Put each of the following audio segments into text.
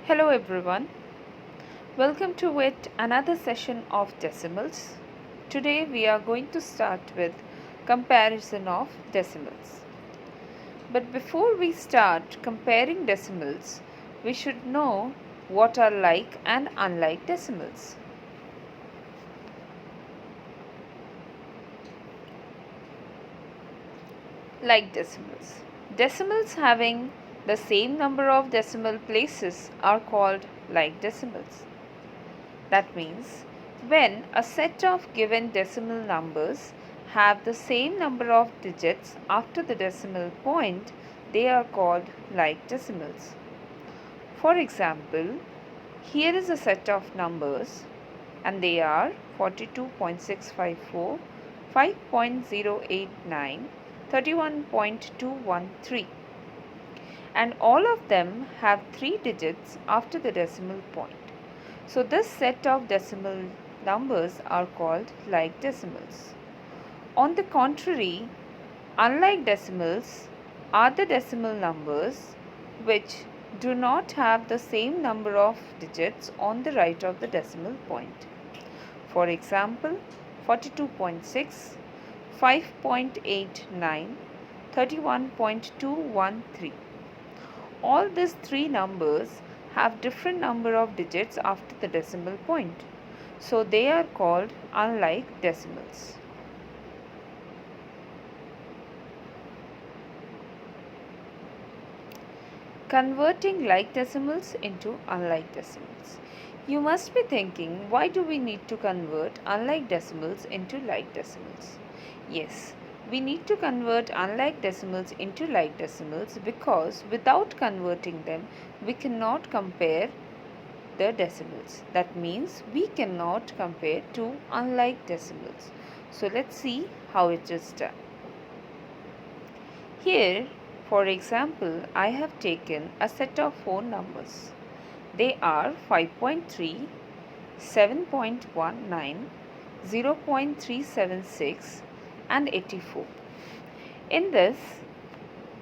Hello everyone, welcome to yet another session of decimals. Today we are going to start with comparison of decimals. But before we start comparing decimals, we should know what are like and unlike decimals. Like decimals. Decimals having the same number of decimal places are called like decimals. That means when a set of given decimal numbers have the same number of digits after the decimal point, they are called like decimals. For example, here is a set of numbers and they are 42.654, 5.089, 31.213, and all of them have 3 digits after the decimal point. So this set of decimal numbers are called like decimals. On the contrary, unlike decimals are the decimal numbers which do not have the same number of digits on the right of the decimal point. For example, 42.6, 5.89, 31.213. All these three numbers have different number of digits after the decimal point. So they are called unlike decimals. Converting like decimals into unlike decimals. You must be thinking, why do we need to convert unlike decimals into like decimals? Yes, we need to convert unlike decimals into like decimals because without converting them, we cannot compare the decimals. That means we cannot compare two unlike decimals. So let's see how it is done. Here, for example, I have taken a set of 4 numbers. They are 5.3, 7.19, 0.376 and 84. In this,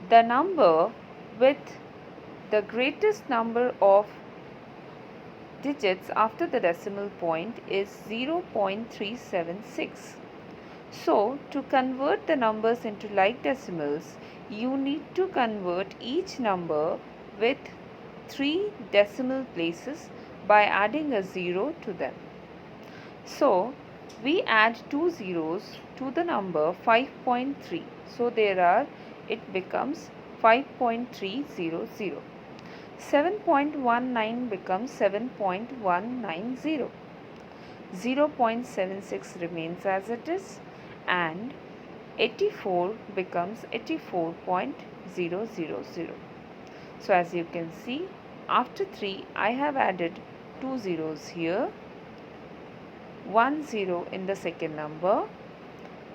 the number with the greatest number of digits after the decimal point is 0.376. So, to convert the numbers into like decimals, you need to convert each number with 3 decimal places by adding a 0 to them. So, we add 2 zeros to the number 5.3. So, it becomes 5.300. 7.19 becomes 7.190. 0.76 remains as it is and 84 becomes 84.000. So as you can see, after 3 I have added 2 zeros here, 1 zero in the second number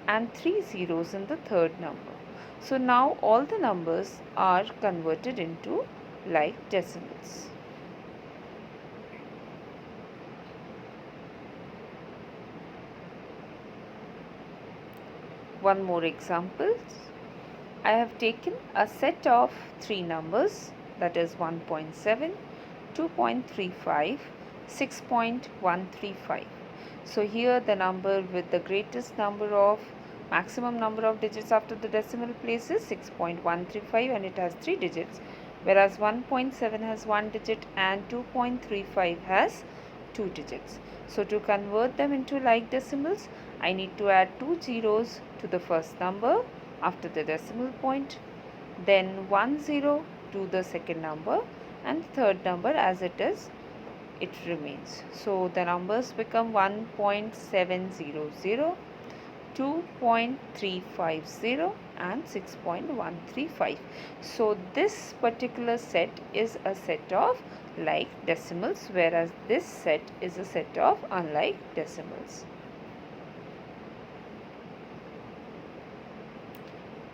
and 3 zeros in the third number. So now all the numbers are converted into like decimals. One more example. I have taken a set of 3 numbers, that is 1.7, 2.35, 6.135. So here the number with the greatest number of maximum number of digits after the decimal place is 6.135 and it has 3 digits, whereas 1.7 has 1 digit and 2.35 has 2 digits. So to convert them into like decimals, I need to add 2 zeros to the first number after the decimal point, then 1 zero to the second number and third number as it is, it remains. So the numbers become 1.700, 2.350 and 6.135. So this particular set is a set of like decimals, whereas this set is a set of unlike decimals.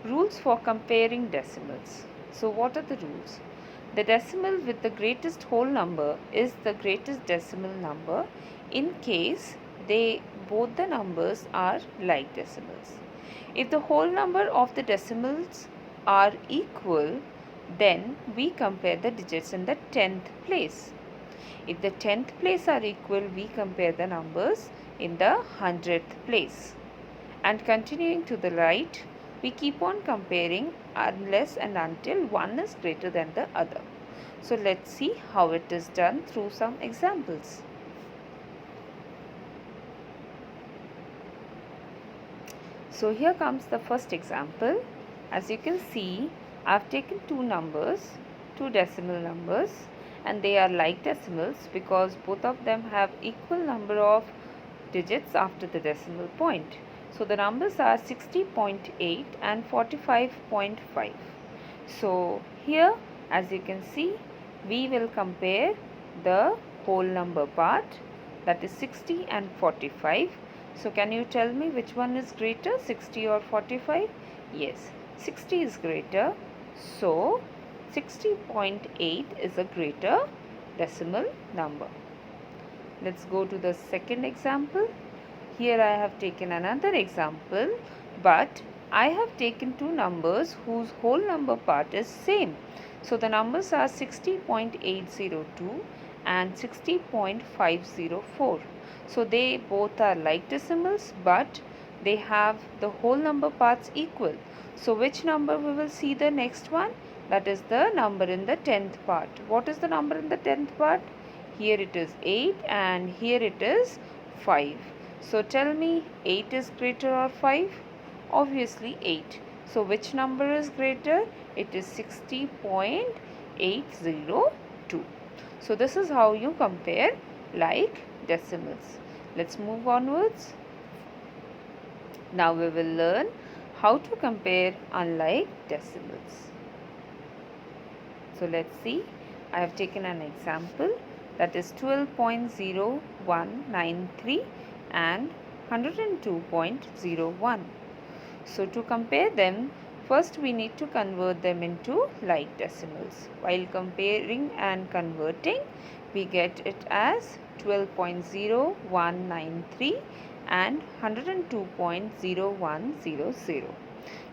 Rules for comparing decimals. So what are the rules? The decimal with the greatest whole number is the greatest decimal number in case both the numbers are like decimals. If the whole number of the decimals are equal, then we compare the digits in the 10th place. If the 10th place are equal, we compare the numbers in the 100th place. And continuing to the right, we keep on comparing unless and until one is greater than the other. So let's see how it is done through some examples. So here comes the first example. As you can see, I have taken two numbers, two decimal numbers, and they are like decimals because both of them have equal number of digits after the decimal point. So the numbers are 60.8 and 45.5. So here, as you can see, we will compare the whole number part, that is 60 and 45. So can you tell me which one is greater, 60 or 45? Yes, 60 is greater. So 60.8 is a greater decimal number. Let's go to the second example. Here I have taken another example, but I have taken two numbers whose whole number part is same. So the numbers are 60.802 and 60.504. So they both are like decimals, but they have the whole number parts equal. So which number we will see the next one? That is the number in the 10th part. What is the number in the 10th part? Here it is 8 and here it is 5. So tell me, 8 is greater or 5? Obviously 8. So which number is greater? It is 60.802. So this is how you compare like decimals. Let's move onwards. Now we will learn how to compare unlike decimals. So let's see. I have taken an example, that is 12.0193 and 102.01. So to compare them, first we need to convert them into like decimals. While comparing and converting, we get it as 12.0193 and 102.0100.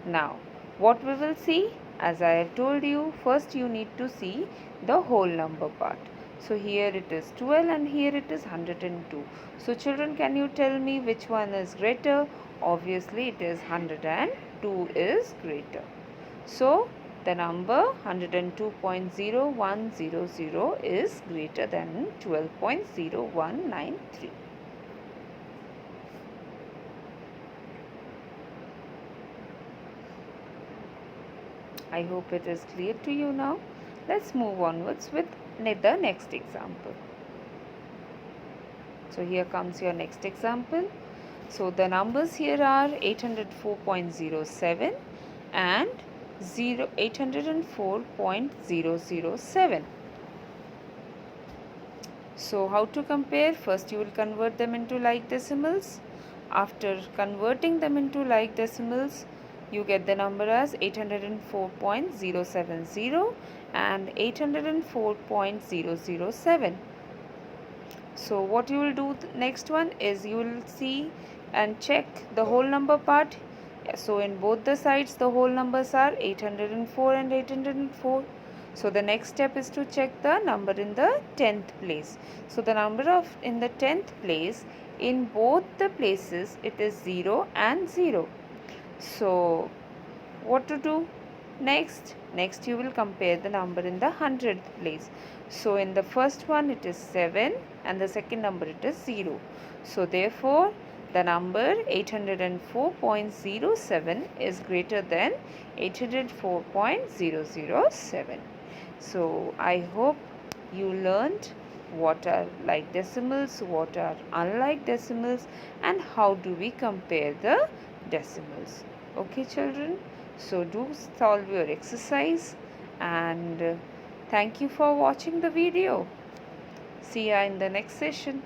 Now, what we will see? As I have told you, first you need to see the whole number part. So here it is 12 and here it is 102. So children, can you tell me which one is greater? Obviously it is 102 is greater. So the number 102.0100 is greater than 12.0193. I hope it is clear to you now. Let's move onwards with the next example. So here comes your next example. So the numbers here are 804.07 and 804.007. So how to compare? First you will convert them into like decimals. After converting them into like decimals, you get the number as 804.070 and 804.007. So what you will do next one is you will see and check the whole number part. So in both the sides the whole numbers are 804 and 804. So the next step is to check the number in the 10th place. So the number of in the 10th place, in both the places it is 0 and 0. So what to do next? Next you will compare the number in the 100th place. So in the first one it is 7 and the second number it is 0. So therefore the number 804.07 is greater than 804.007. So I hope you learned what are like decimals, what are unlike decimals, and how do we compare the decimals. Okay children, so do solve your exercise, and thank you for watching the video. See you in the next session.